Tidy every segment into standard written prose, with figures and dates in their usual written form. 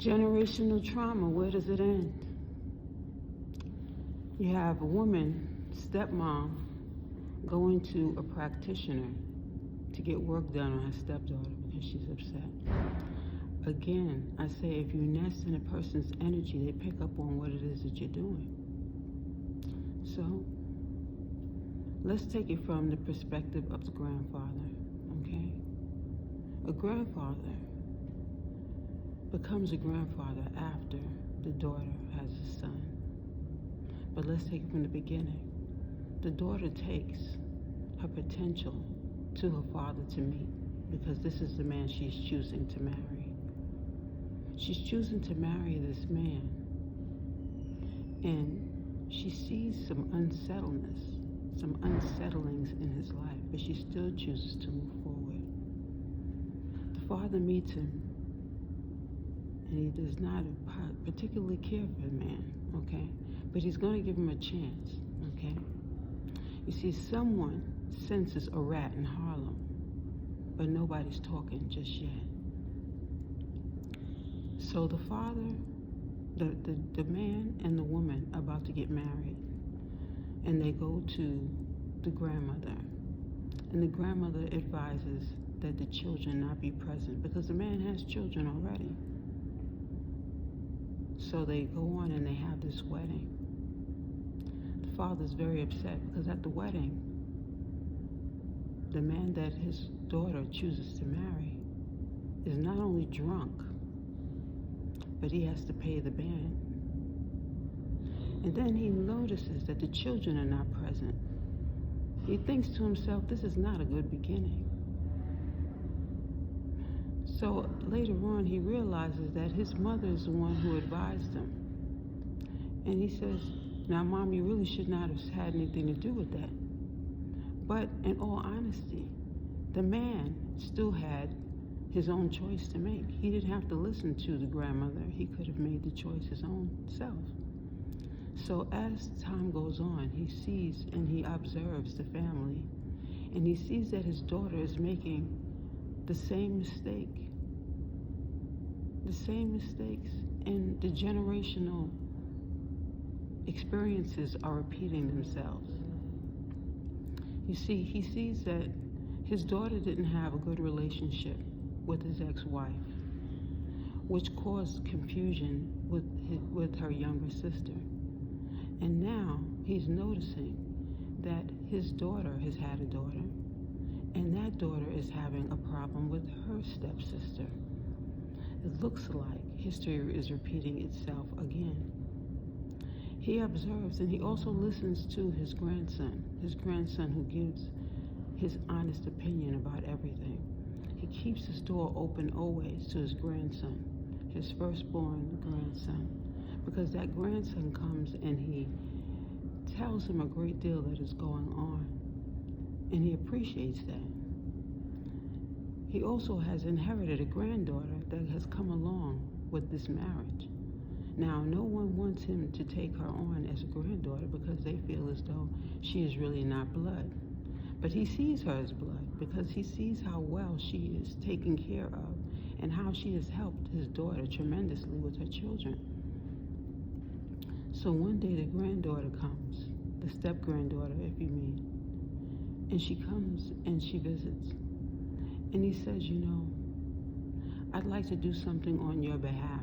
Generational trauma, where does it end? You have a woman, stepmom, going to a practitioner to get work done on her stepdaughter because she's upset. Again, I say if you nest in a person's energy, they pick up on what it is that you're doing. So, let's take it from the perspective of the grandfather, okay? A grandfather becomes a grandfather after the daughter has a son. But let's take it from the beginning. The daughter takes her potential to her father to meet because this is the man she's choosing to marry. She's choosing to marry this man, and she sees some unsettledness, some unsettlings in his life, but she still chooses to move forward. The father meets him, and he does not particularly care for the man, okay? But he's going to give him a chance, okay? You see, someone senses a rat in Harlem, but nobody's talking just yet. So the father, the man and the woman are about to get married, and they go to the grandmother, and the grandmother advises that the children not be present because the man has children already. So they go on and they have this wedding. The father's very upset because at the wedding, the man that his daughter chooses to marry is not only drunk, but he has to pay the band. And then he notices that the children are not present. He thinks to himself, this is not a good beginning. So later on, he realizes that his mother is the one who advised him. And he says, now, Mom, you really should not have had anything to do with that. But in all honesty, the man still had his own choice to make. He didn't have to listen to the grandmother. He could have made the choice his own self. So as time goes on, he sees and he observes the family, and he sees that his daughter is making the same mistake. The same mistakes, and the generational experiences are repeating themselves. You see, he sees that his daughter didn't have a good relationship with his ex-wife, which caused confusion with her younger sister. And now he's noticing that his daughter has had a daughter, and that daughter is having a problem with her stepsister. It looks like history is repeating itself again. He observes and he also listens to his grandson who gives his honest opinion about everything. He keeps his door open always to his grandson, his firstborn grandson, because that grandson comes and he tells him a great deal that is going on, and he appreciates that. He also has inherited a granddaughter that has come along with this marriage. Now, no one wants him to take her on as a granddaughter because they feel as though she is really not blood. But he sees her as blood because he sees how well she is taken care of and how she has helped his daughter tremendously with her children. So one day the granddaughter comes, the step-granddaughter, if you mean, and she comes and she visits. And he says, you know, I'd like to do something on your behalf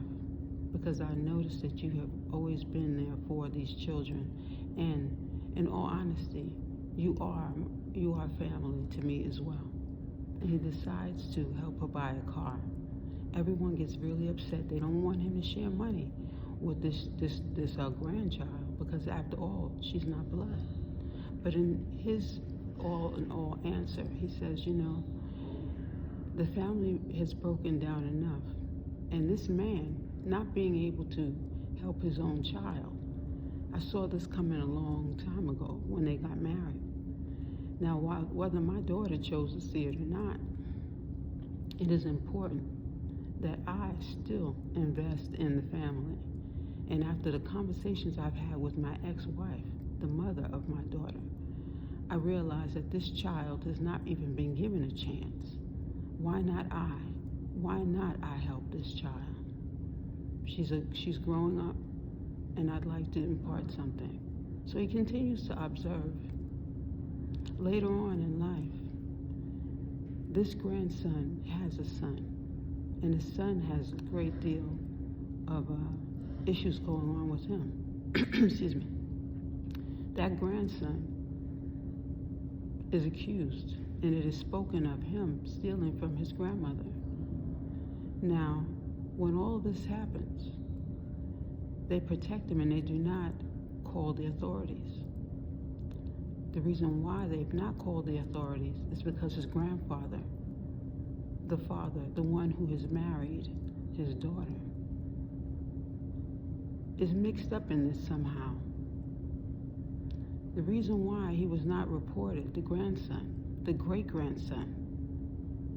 because I noticed that you have always been there for these children. And in all honesty, you are family to me as well. And he decides to help her buy a car. Everyone gets really upset. They don't want him to share money with this grandchild because after all, she's not blood. But in his all answer, he says, you know, the family has broken down enough. And this man, not being able to help his own child, I saw this coming a long time ago when they got married. Now, whether my daughter chose to see it or not, it is important that I still invest in the family. And after the conversations I've had with my ex-wife, the mother of my daughter, I realized that this child has not even been given a chance. Why not I? Why not I help this child? She's growing up, and I'd like to impart something. So he continues to observe. Later on in life, this grandson has a son, and the son has a great deal of issues going on with him. Excuse me. That grandson is accused, and it is spoken of him stealing from his grandmother. Now, when all of this happens, they protect him and they do not call the authorities. The reason why they've not called the authorities is because his grandfather, the father, the one who has married his daughter, is mixed up in this somehow. The reason why he was not reported, the grandson, the great-grandson,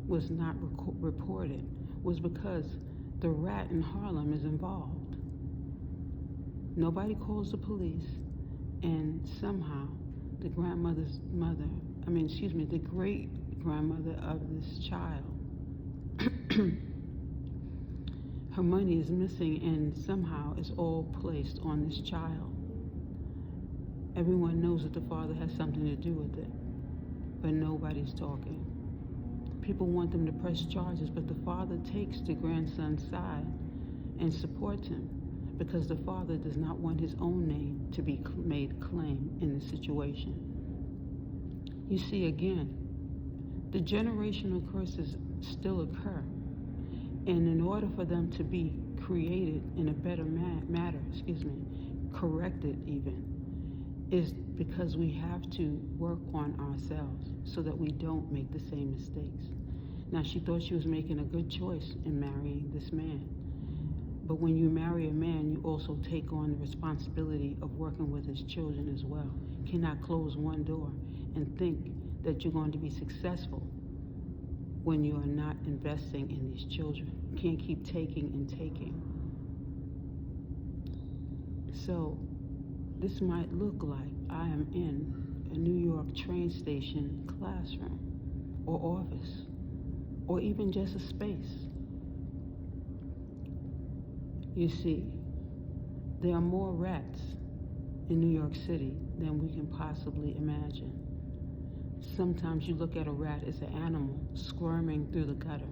was not reported was because the rat in Harlem is involved. Nobody calls the police, and somehow the the great-grandmother of this child, her money is missing, and somehow it's all placed on this child. Everyone knows that the father has something to do with it, but nobody's talking. People want them to press charges, but the father takes the grandson's side and supports him because the father does not want his own name to be made claim in the situation. You see, again, the generational curses still occur, and in order for them to be created in a better corrected even, is because we have to work on ourselves so that we don't make the same mistakes. Now, she thought she was making a good choice in marrying this man. But when you marry a man, you also take on the responsibility of working with his children as well. You cannot close one door and think that you're going to be successful when you are not investing in these children. You can't keep taking and taking. So, this might look like I am in a New York train station classroom or office or even just a space. You see, there are more rats in New York City than we can possibly imagine. Sometimes you look at a rat as an animal squirming through the gutter,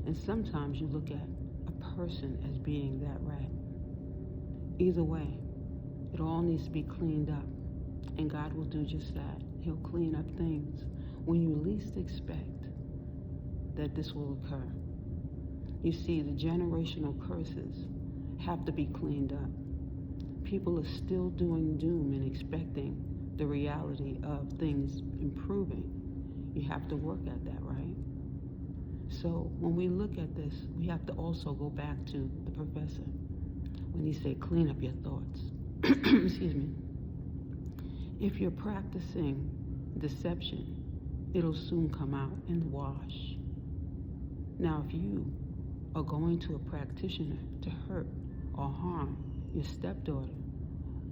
and sometimes you look at a person as being that rat. Either way, it all needs to be cleaned up, and God will do just that. He'll clean up things when you least expect that this will occur. You see, the generational curses have to be cleaned up. People are still doing doom and expecting the reality of things improving. You have to work at that, right? So when we look at this, we have to also go back to the professor when he said, clean up your thoughts. Excuse me. If you're practicing deception, it'll soon come out in the wash. Now, if you are going to a practitioner to hurt or harm your stepdaughter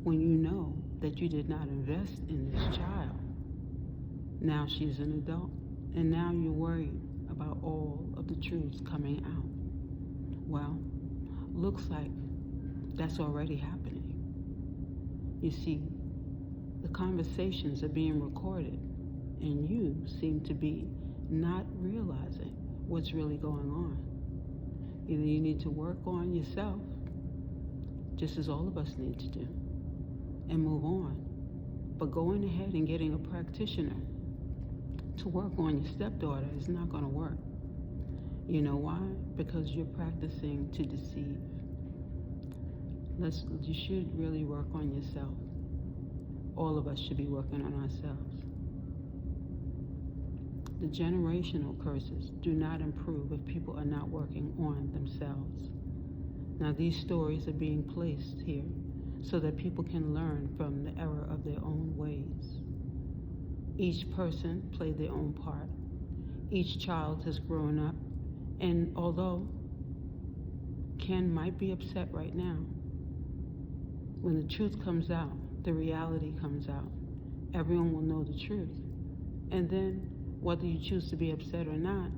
when you know that you did not invest in this child, now she's an adult, and now you're worried about all of the truths coming out. Well, looks like that's already happening. You see, the conversations are being recorded, and you seem to be not realizing what's really going on. Either you need to work on yourself, just as all of us need to do, and move on. But going ahead and getting a practitioner to work on your stepdaughter is not going to work. You know why? Because you're practicing to deceive. You should really work on yourself. All of us should be working on ourselves. The generational curses do not improve if people are not working on themselves. Now, these stories are being placed here so that people can learn from the error of their own ways. Each person played their own part. Each child has grown up, and although Ken might be upset right now, when the truth comes out, the reality comes out, everyone will know the truth. And then, whether you choose to be upset or not,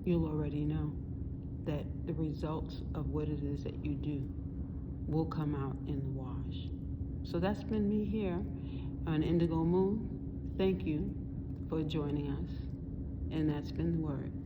you'll already know that the results of what it is that you do will come out in the wash. So that's been me here on Indigo Moon. Thank you for joining us. And that's been the word.